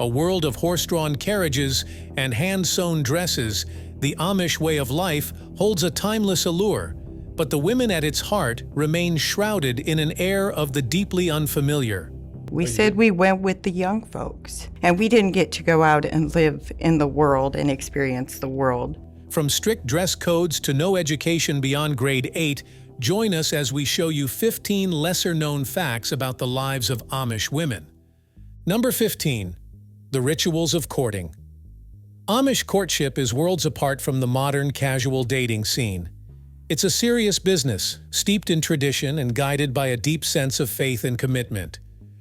a world of horse-drawn carriages and hand-sewn dresses, the Amish way of life holds a timeless allure, but the women at its heart remain shrouded in an air of the deeply unfamiliar. We said we went with the young folks, and we didn't get to go out and live in the world and experience the world. From strict dress codes to no education beyond grade 8, join us as we show you 15 lesser-known facts about the lives of Amish women. Number 15. The rituals of courting. Amish courtship is worlds apart from the modern casual dating scene. It's a serious business, steeped in tradition and guided by a deep sense of faith and commitment.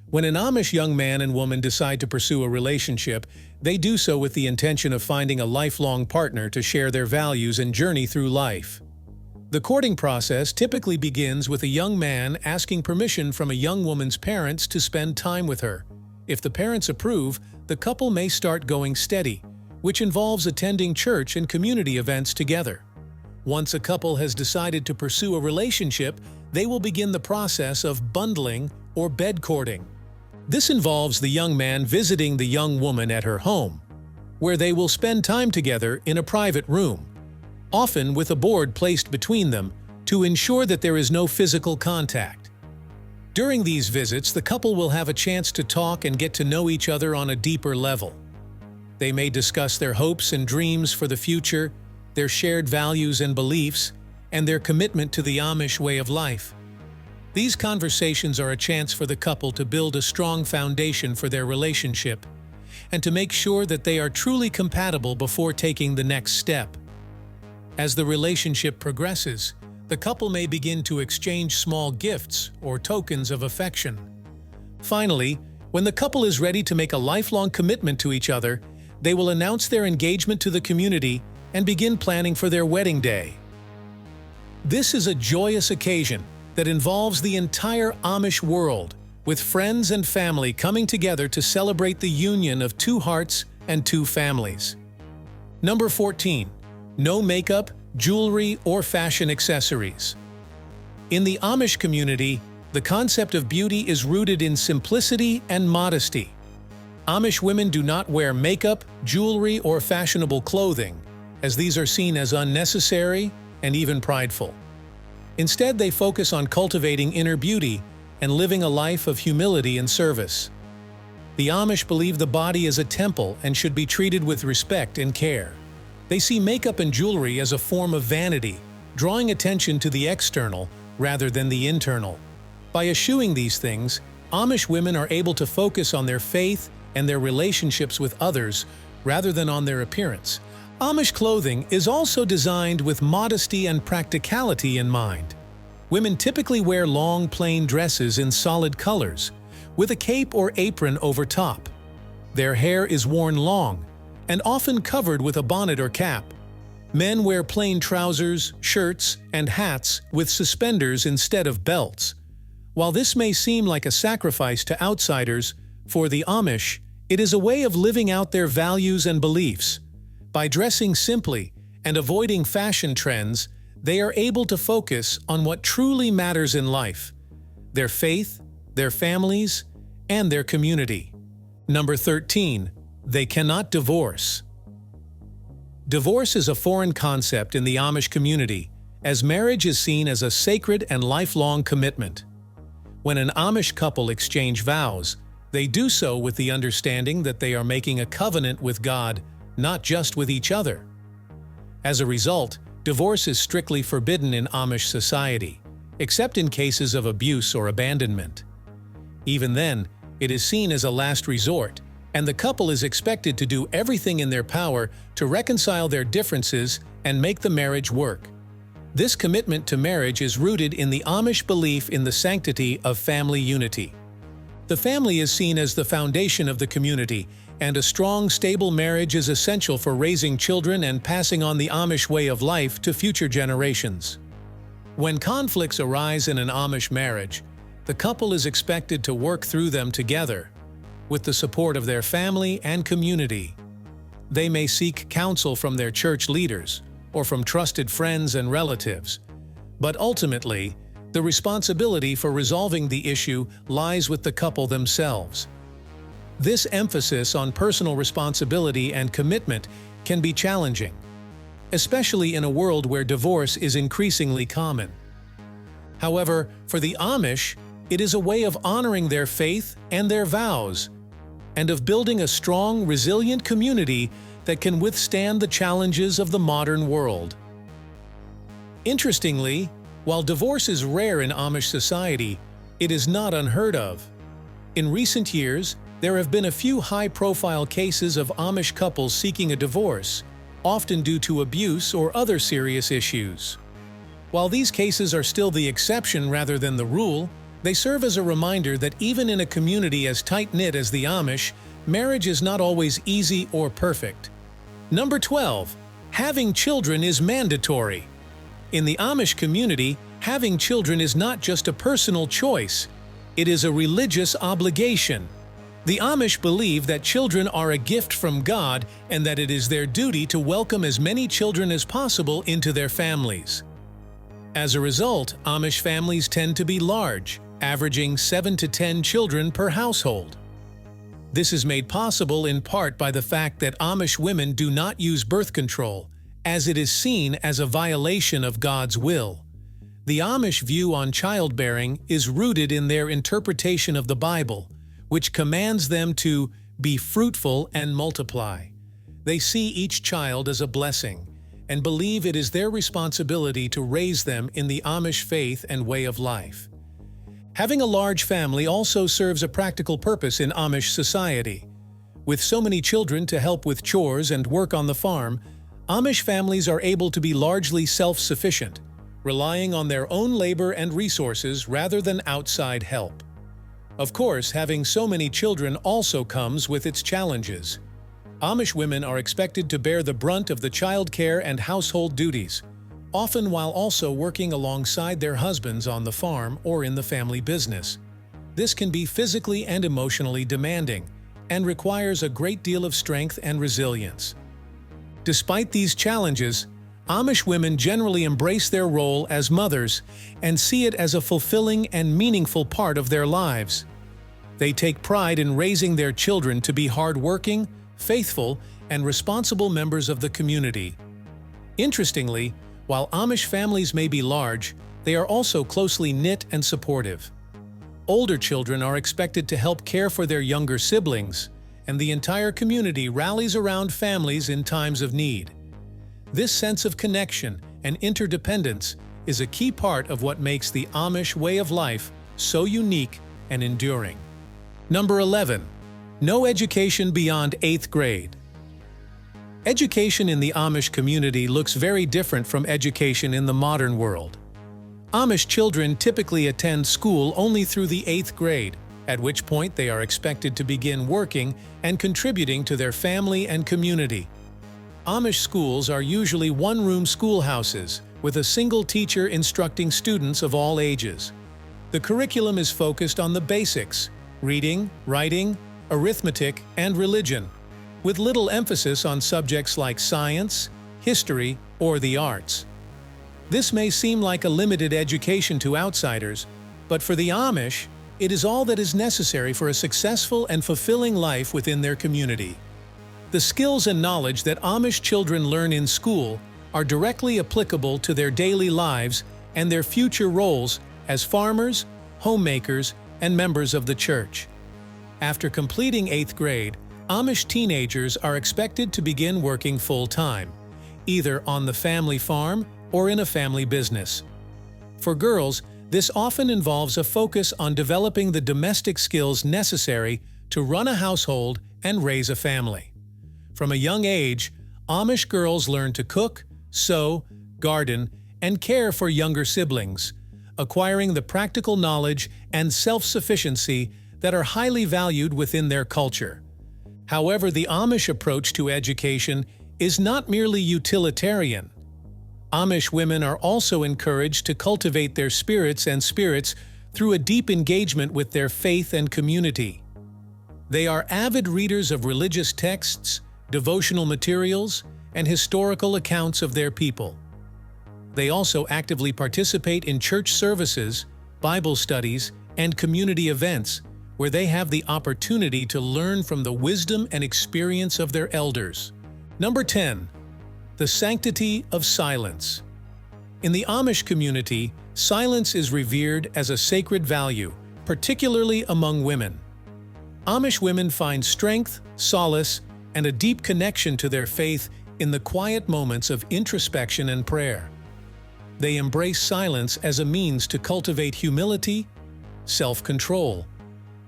When an Amish young man and woman decide to pursue a relationship, they do so with the intention of finding a lifelong partner to share their values and journey through life. The courting process typically begins with a young man asking permission from a young woman's parents to spend time with her. If the parents approve, the couple may start going steady, which involves attending church and community events together. Once a couple has decided to pursue a relationship, they will begin the process of bundling or bed courting. This involves the young man visiting the young woman at her home, where they will spend time together in a private room, often with a board placed between them to ensure that there is no physical contact. During these visits, the couple will have a chance to talk and get to know each other on a deeper level. They may discuss their hopes and dreams for the future, their shared values and beliefs, and their commitment to the Amish way of life. These conversations are a chance for the couple to build a strong foundation for their relationship and to make sure that they are truly compatible before taking the next step. As the relationship progresses, the couple may begin to exchange small gifts or tokens of affection. Finally, when the couple is ready to make a lifelong commitment to each other, they will announce their engagement to the community and begin planning for their wedding day. This is a joyous occasion that involves the entire Amish world, with friends and family coming together to celebrate the union of two hearts and two families. Number 14. No makeup, jewelry, or fashion accessories. In the Amish community, the concept of beauty is rooted in simplicity and modesty. Amish women do not wear makeup, jewelry, or fashionable clothing, as these are seen as unnecessary and even prideful. Instead, they focus on cultivating inner beauty and living a life of humility and service. The Amish believe the body is a temple and should be treated with respect and care. They see makeup and jewelry as a form of vanity, drawing attention to the external rather than the internal. By eschewing these things, Amish women are able to focus on their faith and their relationships with others rather than on their appearance. Amish clothing is also designed with modesty and practicality in mind. Women typically wear long, plain dresses in solid colors, with a cape or apron over top. Their hair is worn long, and often covered with a bonnet or cap. Men wear plain trousers, shirts, and hats with suspenders instead of belts. While this may seem like a sacrifice to outsiders, for the Amish, it is a way of living out their values and beliefs. By dressing simply and avoiding fashion trends, they are able to focus on what truly matters in life: their faith, their families, and their community. Number 13. They cannot divorce. Divorce is a foreign concept in the Amish community, as marriage is seen as a sacred and lifelong commitment. When an Amish couple exchange vows, they do so with the understanding that they are making a covenant with God, not just with each other. As a result, divorce is strictly forbidden in Amish society, except in cases of abuse or abandonment. Even then, it is seen as a last resort, and the couple is expected to do everything in their power to reconcile their differences and make the marriage work. This commitment to marriage is rooted in the Amish belief in the sanctity of family unity. The family is seen as the foundation of the community, and a strong, stable marriage is essential for raising children and passing on the Amish way of life to future generations. When conflicts arise in an Amish marriage, the couple is expected to work through them together, with the support of their family and community. They may seek counsel from their church leaders or from trusted friends and relatives, but ultimately, the responsibility for resolving the issue lies with the couple themselves. This emphasis on personal responsibility and commitment can be challenging, especially in a world where divorce is increasingly common. However, for the Amish, it is a way of honoring their faith and their vows, and of building a strong, resilient community that can withstand the challenges of the modern world. Interestingly, while divorce is rare in Amish society, it is not unheard of. In recent years, there have been a few high-profile cases of Amish couples seeking a divorce, often due to abuse or other serious issues. While these cases are still the exception rather than the rule, they serve as a reminder that even in a community as tight-knit as the Amish, marriage is not always easy or perfect. Number 12. Having children is mandatory. In the Amish community, having children is not just a personal choice, it is a religious obligation. The Amish believe that children are a gift from God and that it is their duty to welcome as many children as possible into their families. As a result, Amish families tend to be large, averaging 7 to 10 children per household. This is made possible in part by the fact that Amish women do not use birth control, as it is seen as a violation of God's will. The Amish view on childbearing is rooted in their interpretation of the Bible, which commands them to be fruitful and multiply. They see each child as a blessing and believe it is their responsibility to raise them in the Amish faith and way of life. Having a large family also serves a practical purpose in Amish society. With so many children to help with chores and work on the farm, Amish families are able to be largely self-sufficient, relying on their own labor and resources rather than outside help. Of course, having so many children also comes with its challenges. Amish women are expected to bear the brunt of the child care and household duties, often while also working alongside their husbands on the farm or in the family business. This can be physically and emotionally demanding, and requires a great deal of strength and resilience. Despite these challenges, Amish women generally embrace their role as mothers and see it as a fulfilling and meaningful part of their lives. They take pride in raising their children to be hardworking, faithful, and responsible members of the community. Interestingly, while Amish families may be large, they are also closely knit and supportive. Older children are expected to help care for their younger siblings, and the entire community rallies around families in times of need. This sense of connection and interdependence is a key part of what makes the Amish way of life so unique and enduring. Number 11. No education beyond 8th grade. Education in the Amish community looks very different from education in the modern world. Amish children typically attend school only through the 8th grade, at which point they are expected to begin working and contributing to their family and community. Amish schools are usually one-room schoolhouses, with a single teacher instructing students of all ages. The curriculum is focused on the basics: reading, writing, arithmetic, and religion, with little emphasis on subjects like science, history, or the arts. This may seem like a limited education to outsiders, but for the Amish, it is all that is necessary for a successful and fulfilling life within their community. The skills and knowledge that Amish children learn in school are directly applicable to their daily lives and their future roles as farmers, homemakers, and members of the church. After completing 8th grade, Amish teenagers are expected to begin working full-time, either on the family farm or in a family business. For girls, this often involves a focus on developing the domestic skills necessary to run a household and raise a family. From a young age, Amish girls learn to cook, sew, garden, and care for younger siblings, acquiring the practical knowledge and self-sufficiency that are highly valued within their culture. However, the Amish approach to education is not merely utilitarian. Amish women are also encouraged to cultivate their spirits through a deep engagement with their faith and community. They are avid readers of religious texts, devotional materials, and historical accounts of their people. They also actively participate in church services, Bible studies, and community events, where they have the opportunity to learn from the wisdom and experience of their elders. Number 10. The sanctity of silence. In the Amish community, silence is revered as a sacred value, particularly among women. Amish women find strength, solace, and a deep connection to their faith in the quiet moments of introspection and prayer. They embrace silence as a means to cultivate humility, self-control,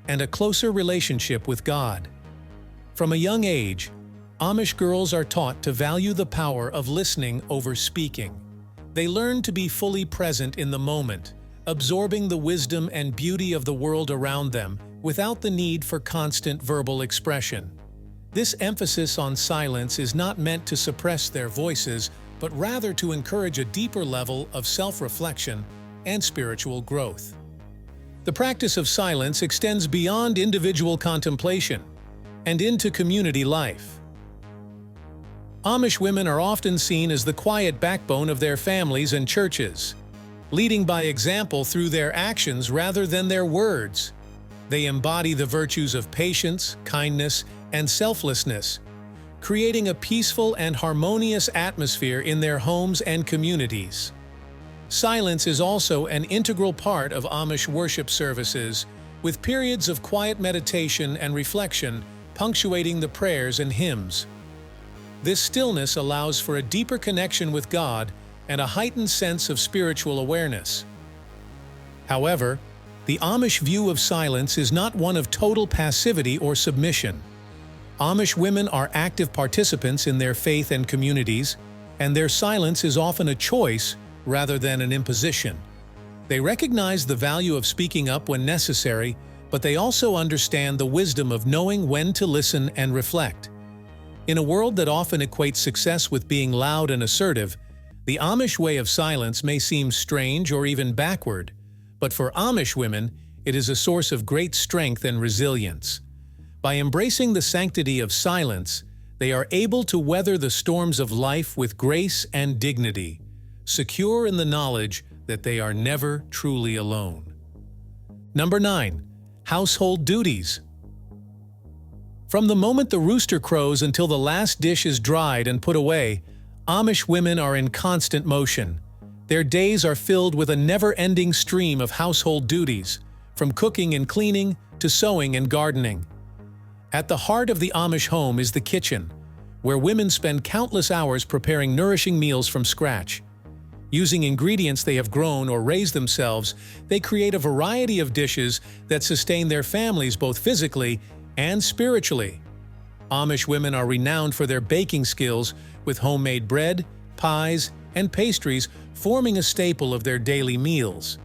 and a closer relationship with God. From a young age, Amish girls are taught to value the power of listening over speaking. They learn to be fully present in the moment, absorbing the wisdom and beauty of the world around them without the need for constant verbal expression. This emphasis on silence is not meant to suppress their voices, but rather to encourage a deeper level of self-reflection and spiritual growth. The practice of silence extends beyond individual contemplation and into community life. Amish women are often seen as the quiet backbone of their families and churches, leading by example through their actions rather than their words. They embody the virtues of patience, kindness, and selflessness, creating a peaceful and harmonious atmosphere in their homes and communities. Silence is also an integral part of Amish worship services, with periods of quiet meditation and reflection punctuating the prayers and hymns. This stillness allows for a deeper connection with God and a heightened sense of spiritual awareness. However, the Amish view of silence is not one of total passivity or submission. Amish women are active participants in their faith and communities, and their silence is often a choice rather than an imposition. They recognize the value of speaking up when necessary, but they also understand the wisdom of knowing when to listen and reflect. In a world that often equates success with being loud and assertive, the Amish way of silence may seem strange or even backward, but for Amish women, it is a source of great strength and resilience. By embracing the sanctity of silence, they are able to weather the storms of life with grace and dignity, secure in the knowledge that they are never truly alone. Number 9. Household duties. From the moment the rooster crows until the last dish is dried and put away, Amish women are in constant motion. Their days are filled with a never-ending stream of household duties, from cooking and cleaning to sewing and gardening. At the heart of the Amish home is the kitchen, where women spend countless hours preparing nourishing meals from scratch. Using ingredients they have grown or raised themselves, they create a variety of dishes that sustain their families both physically and spiritually. Amish women are renowned for their baking skills, with homemade bread, pies, and pastries forming a staple of their daily meals.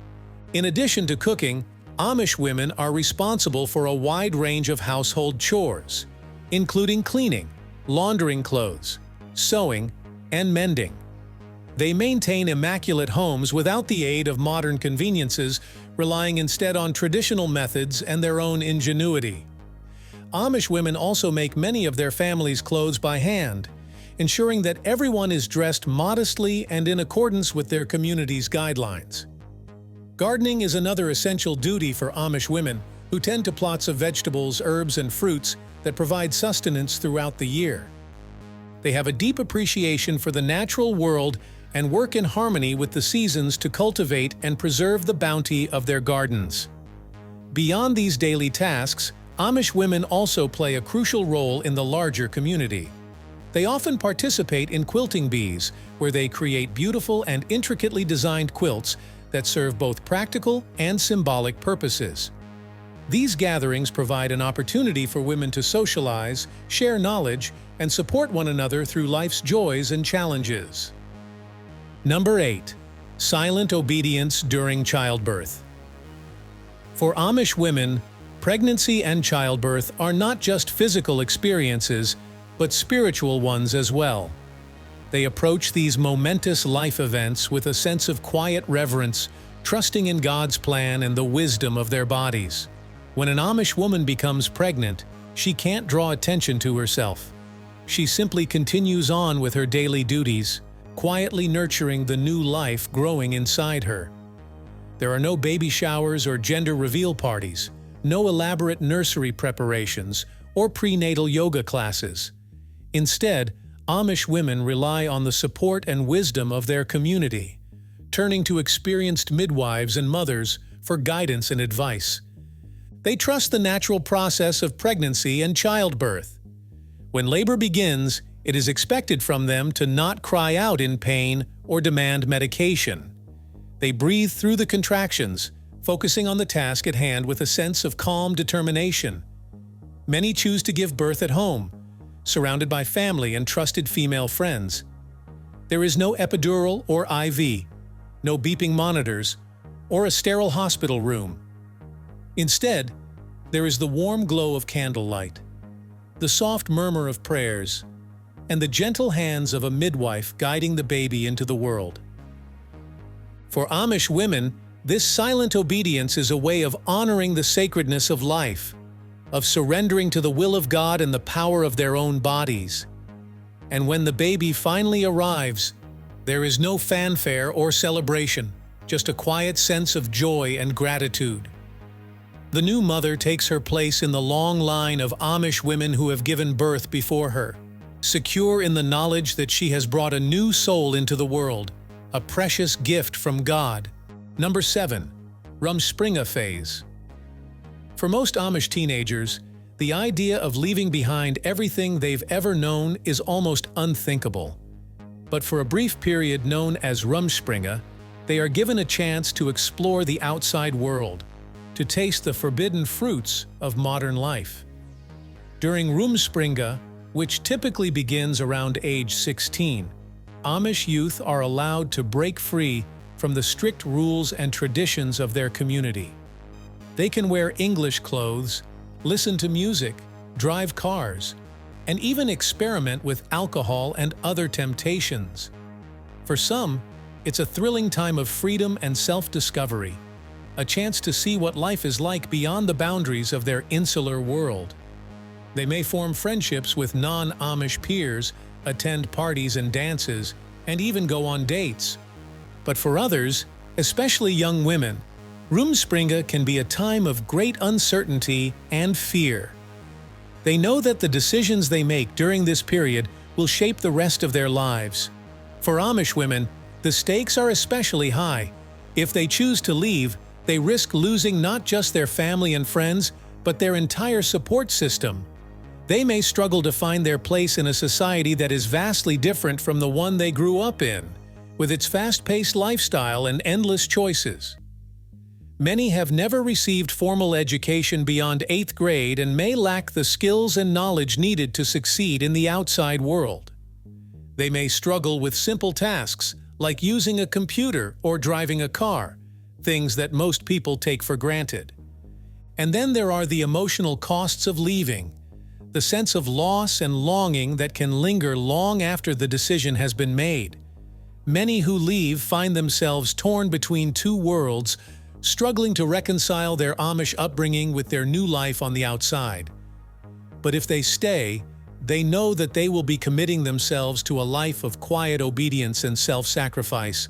In addition to cooking, Amish women are responsible for a wide range of household chores, including cleaning, laundering clothes, sewing, and mending. They maintain immaculate homes without the aid of modern conveniences, relying instead on traditional methods and their own ingenuity. Amish women also make many of their families' clothes by hand, ensuring that everyone is dressed modestly and in accordance with their community's guidelines. Gardening is another essential duty for Amish women, who tend to plots of vegetables, herbs, and fruits that provide sustenance throughout the year. They have a deep appreciation for the natural world and work in harmony with the seasons to cultivate and preserve the bounty of their gardens. Beyond these daily tasks, Amish women also play a crucial role in the larger community. They often participate in quilting bees, where they create beautiful and intricately designed quilts that serve both practical and symbolic purposes. These gatherings provide an opportunity for women to socialize, share knowledge, and support one another through life's joys and challenges. Number 8. Silent obedience during childbirth. For Amish women, pregnancy and childbirth are not just physical experiences, but spiritual ones as well. They approach these momentous life events with a sense of quiet reverence, trusting in God's plan and the wisdom of their bodies. When an Amish woman becomes pregnant, she can't draw attention to herself. She simply continues on with her daily duties, quietly nurturing the new life growing inside her. There are no baby showers or gender reveal parties, no elaborate nursery preparations or prenatal yoga classes. Instead, Amish women rely on the support and wisdom of their community, turning to experienced midwives and mothers for guidance and advice. They trust the natural process of pregnancy and childbirth. When labor begins, it is expected from them to not cry out in pain or demand medication. They breathe through the contractions, focusing on the task at hand with a sense of calm determination. Many choose to give birth at home, surrounded by family and trusted female friends. There is no epidural or IV, no beeping monitors, or a sterile hospital room. Instead, there is the warm glow of candlelight, the soft murmur of prayers, and the gentle hands of a midwife guiding the baby into the world. For Amish women, this silent obedience is a way of honoring the sacredness of life, of surrendering to the will of God and the power of their own bodies. And when the baby finally arrives, there is no fanfare or celebration, just a quiet sense of joy and gratitude. The new mother takes her place in the long line of Amish women who have given birth before her, secure in the knowledge that she has brought a new soul into the world, a precious gift from God. Number 7. Rumspringa Phase. For most Amish teenagers, the idea of leaving behind everything they've ever known is almost unthinkable. But for a brief period known as Rumspringa, they are given a chance to explore the outside world, to taste the forbidden fruits of modern life. During Rumspringa, which typically begins around age 16, Amish youth are allowed to break free from the strict rules and traditions of their community. They can wear English clothes, listen to music, drive cars, and even experiment with alcohol and other temptations. For some, it's a thrilling time of freedom and self-discovery, a chance to see what life is like beyond the boundaries of their insular world. They may form friendships with non-Amish peers, attend parties and dances, and even go on dates. But for others, especially young women, Rumspringa can be a time of great uncertainty and fear. They know that the decisions they make during this period will shape the rest of their lives. For Amish women, the stakes are especially high. If they choose to leave, they risk losing not just their family and friends, but their entire support system. They may struggle to find their place in a society that is vastly different from the one they grew up in, with its fast-paced lifestyle and endless choices. Many have never received formal education beyond 8th grade and may lack the skills and knowledge needed to succeed in the outside world. They may struggle with simple tasks like using a computer or driving a car, things that most people take for granted. And then there are the emotional costs of leaving, the sense of loss and longing that can linger long after the decision has been made. Many who leave find themselves torn between two worlds, struggling to reconcile their Amish upbringing with their new life on the outside. But if they stay, they know that they will be committing themselves to a life of quiet obedience and self-sacrifice,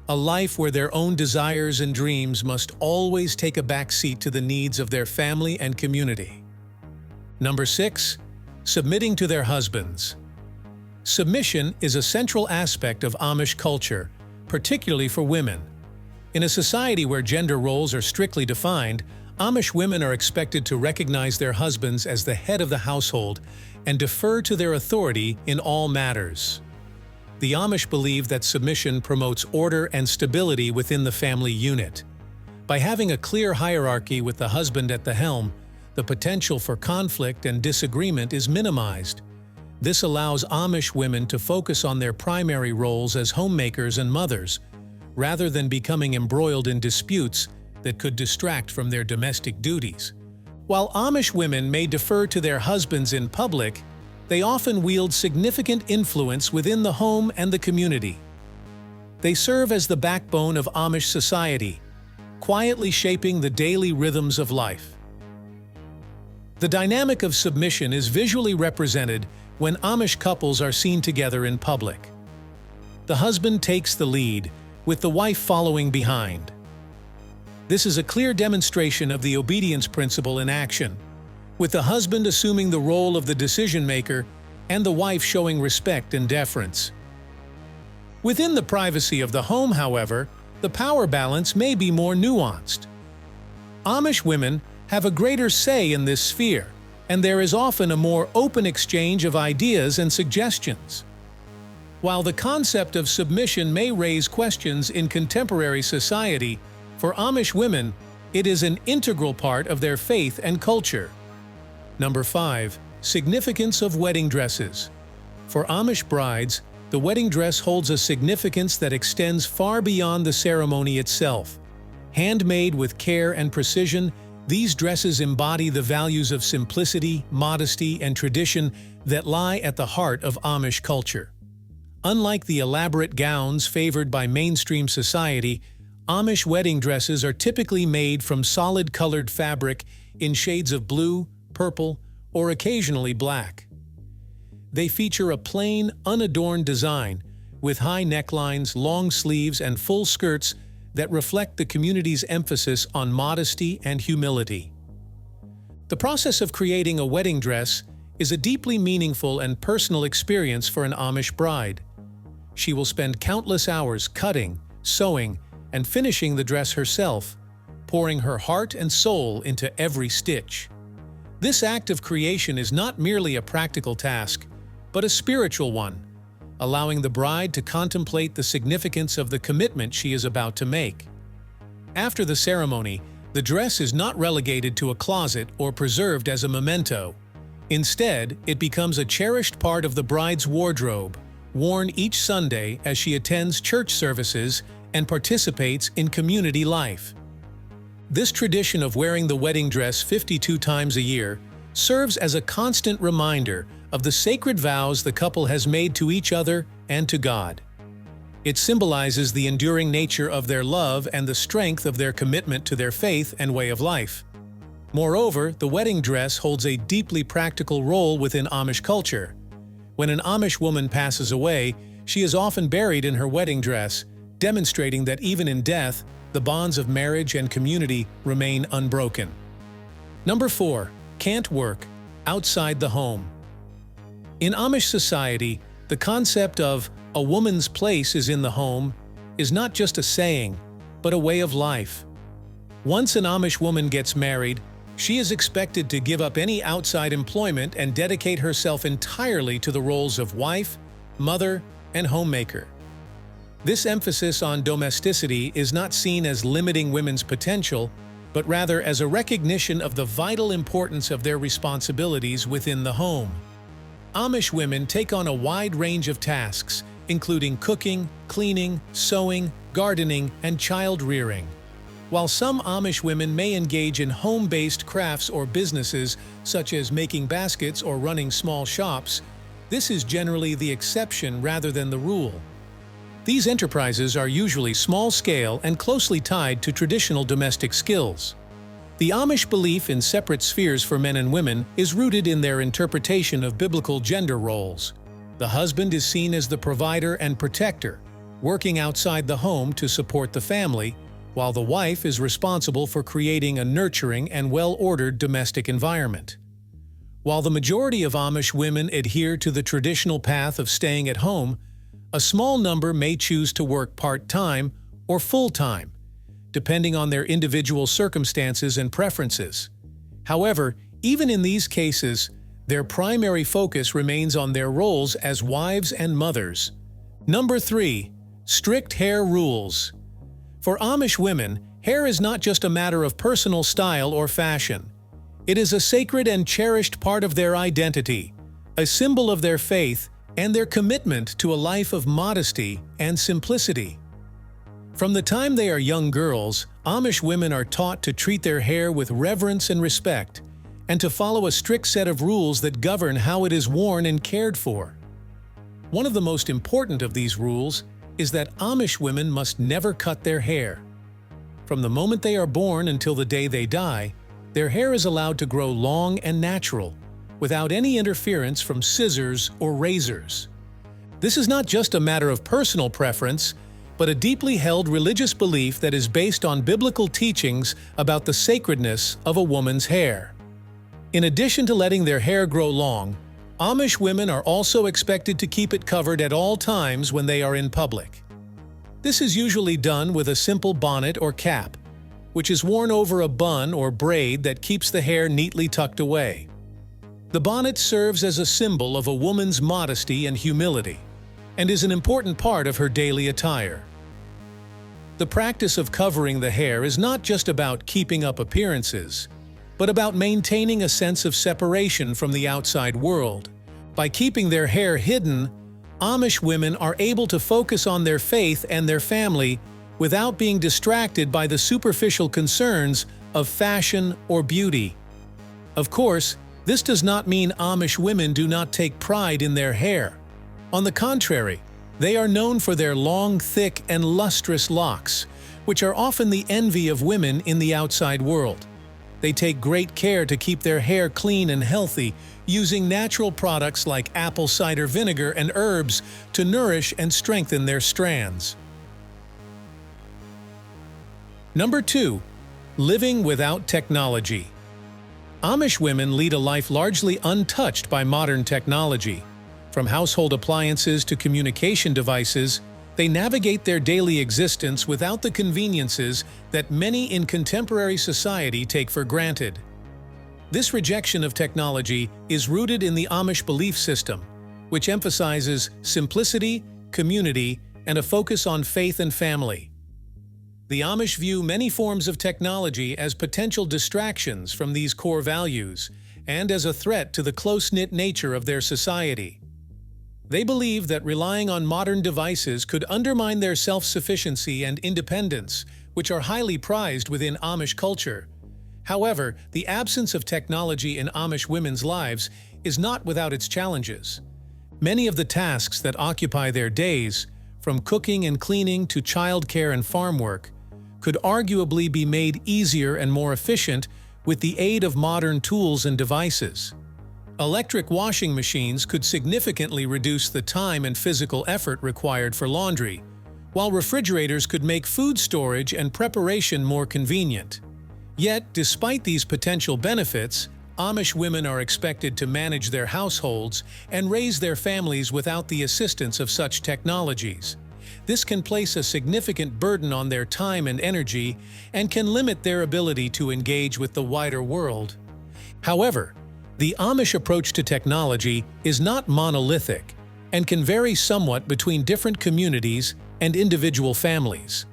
a life where their own desires and dreams must always take a backseat to the needs of their family and community. Number 6. Submitting to their husbands. Submission is a central aspect of Amish culture, particularly for women. In a society where gender roles are strictly defined, Amish women are expected to recognize their husbands as the head of the household and defer to their authority in all matters. The Amish believe that submission promotes order and stability within the family unit. By having a clear hierarchy with the husband at the helm, the potential for conflict and disagreement is minimized. This allows Amish women to focus on their primary roles as homemakers and mothers, rather than becoming embroiled in disputes that could distract from their domestic duties. While Amish women may defer to their husbands in public, they often wield significant influence within the home and the community. They serve as the backbone of Amish society, quietly shaping the daily rhythms of life. The dynamic of submission is visually represented when Amish couples are seen together in public. The husband takes the lead, with the wife following behind. This is a clear demonstration of the obedience principle in action, with the husband assuming the role of the decision-maker and the wife showing respect and deference. Within the privacy of the home, however, the power balance may be more nuanced. Amish women have a greater say in this sphere, and there is often a more open exchange of ideas and suggestions. While the concept of submission may raise questions in contemporary society, for Amish women, it is an integral part of their faith and culture. Number 5. Significance of wedding dresses. For Amish brides, the wedding dress holds a significance that extends far beyond the ceremony itself. Handmade with care and precision, these dresses embody the values of simplicity, modesty, and tradition that lie at the heart of Amish culture. Unlike the elaborate gowns favored by mainstream society, Amish wedding dresses are typically made from solid colored fabric in shades of blue, purple, or occasionally black. They feature a plain, unadorned design with high necklines, long sleeves, and full skirts that reflect the community's emphasis on modesty and humility. The process of creating a wedding dress is a deeply meaningful and personal experience for an Amish bride. She will spend countless hours cutting, sewing, and finishing the dress herself, pouring her heart and soul into every stitch. This act of creation is not merely a practical task, but a spiritual one, allowing the bride to contemplate the significance of the commitment she is about to make. After the ceremony, the dress is not relegated to a closet or preserved as a memento. Instead, it becomes a cherished part of the bride's wardrobe, worn each Sunday as she attends church services and participates in community life. This tradition of wearing the wedding dress 52 times a year serves as a constant reminder of the sacred vows the couple has made to each other and to God. It symbolizes the enduring nature of their love and the strength of their commitment to their faith and way of life. Moreover, the wedding dress holds a deeply practical role within Amish culture. When an Amish woman passes away, she is often buried in her wedding dress, demonstrating that even in death, the bonds of marriage and community remain unbroken. Number 4. Cant work outside the home. In Amish society, the concept of "a woman's place is in the home" is not just a saying, but a way of life. Once an Amish woman gets married, she is expected to give up any outside employment and dedicate herself entirely to the roles of wife, mother, and homemaker. This emphasis on domesticity is not seen as limiting women's potential, but rather as a recognition of the vital importance of their responsibilities within the home. Amish women take on a wide range of tasks, including cooking, cleaning, sewing, gardening, and child rearing. While some Amish women may engage in home-based crafts or businesses, such as making baskets or running small shops, this is generally the exception rather than the rule. These enterprises are usually small-scale and closely tied to traditional domestic skills. The Amish belief in separate spheres for men and women is rooted in their interpretation of biblical gender roles. The husband is seen as the provider and protector, working outside the home to support the family, while the wife is responsible for creating a nurturing and well-ordered domestic environment. While the majority of Amish women adhere to the traditional path of staying at home, a small number may choose to work part-time or full-time, depending on their individual circumstances and preferences. However, even in these cases, their primary focus remains on their roles as wives and mothers. Number 3. Strict hair rules. For Amish women, hair is not just a matter of personal style or fashion. It is a sacred and cherished part of their identity, a symbol of their faith, and their commitment to a life of modesty and simplicity. From the time they are young girls, Amish women are taught to treat their hair with reverence and respect, and to follow a strict set of rules that govern how it is worn and cared for. One of the most important of these rules is that Amish women must never cut their hair. From the moment they are born until the day they die, their hair is allowed to grow long and natural, without any interference from scissors or razors. This is not just a matter of personal preference, but a deeply held religious belief that is based on biblical teachings about the sacredness of a woman's hair. In addition to letting their hair grow long, Amish women are also expected to keep it covered at all times when they are in public. This is usually done with a simple bonnet or cap, which is worn over a bun or braid that keeps the hair neatly tucked away. The bonnet serves as a symbol of a woman's modesty and humility, and is an important part of her daily attire. The practice of covering the hair is not just about keeping up appearances, but about maintaining a sense of separation from the outside world. By keeping their hair hidden, Amish women are able to focus on their faith and their family without being distracted by the superficial concerns of fashion or beauty. Of course, this does not mean Amish women do not take pride in their hair. On the contrary, they are known for their long, thick, and lustrous locks, which are often the envy of women in the outside world. They take great care to keep their hair clean and healthy, using natural products like apple cider vinegar and herbs to nourish and strengthen their strands. Number 2. Living without technology. Amish women lead a life largely untouched by modern technology. From household appliances to communication devices, they navigate their daily existence without the conveniences that many in contemporary society take for granted. This rejection of technology is rooted in the Amish belief system, which emphasizes simplicity, community, and a focus on faith and family. The Amish view many forms of technology as potential distractions from these core values and as a threat to the close-knit nature of their society. They believe that relying on modern devices could undermine their self-sufficiency and independence, which are highly prized within Amish culture. However, the absence of technology in Amish women's lives is not without its challenges. Many of the tasks that occupy their days, from cooking and cleaning to childcare and farm work, could arguably be made easier and more efficient with the aid of modern tools and devices. Electric washing machines could significantly reduce the time and physical effort required for laundry, while refrigerators could make food storage and preparation more convenient. Yet, despite these potential benefits, Amish women are expected to manage their households and raise their families without the assistance of such technologies. This can place a significant burden on their time and energy and can limit their ability to engage with the wider world. However, the Amish approach to technology is not monolithic and can vary somewhat between different communities and individual families.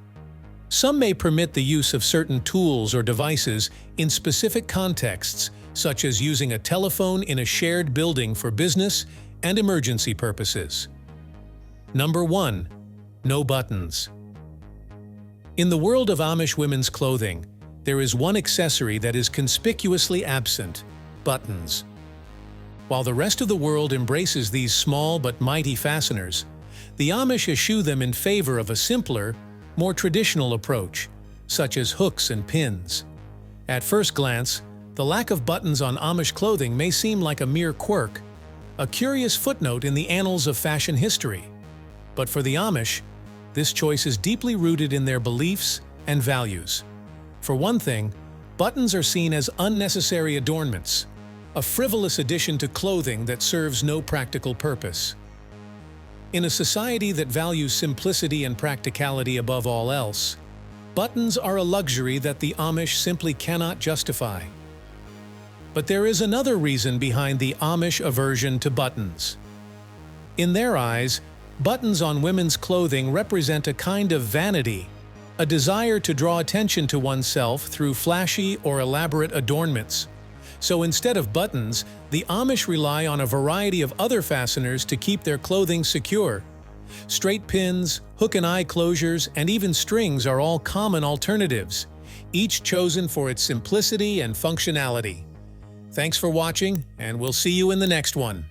Some may permit the use of certain tools or devices in specific contexts, such as using a telephone in a shared building for business and emergency purposes. Number 1. No buttons. In the world of Amish women's clothing, there is one accessory that is conspicuously absent: buttons. While the rest of the world embraces these small but mighty fasteners, the Amish eschew them in favor of a simpler, more traditional approach, such as hooks and pins. At first glance, the lack of buttons on Amish clothing may seem like a mere quirk, a curious footnote in the annals of fashion history. But for the Amish, this choice is deeply rooted in their beliefs and values. For one thing, buttons are seen as unnecessary adornments, a frivolous addition to clothing that serves no practical purpose. In a society that values simplicity and practicality above all else, buttons are a luxury that the Amish simply cannot justify. But there is another reason behind the Amish aversion to buttons. In their eyes, buttons on women's clothing represent a kind of vanity, a desire to draw attention to oneself through flashy or elaborate adornments. So instead of buttons, the Amish rely on a variety of other fasteners to keep their clothing secure. Straight pins, hook and eye closures, and even strings are all common alternatives, each chosen for its simplicity and functionality. Thanks for watching, and we'll see you in the next one.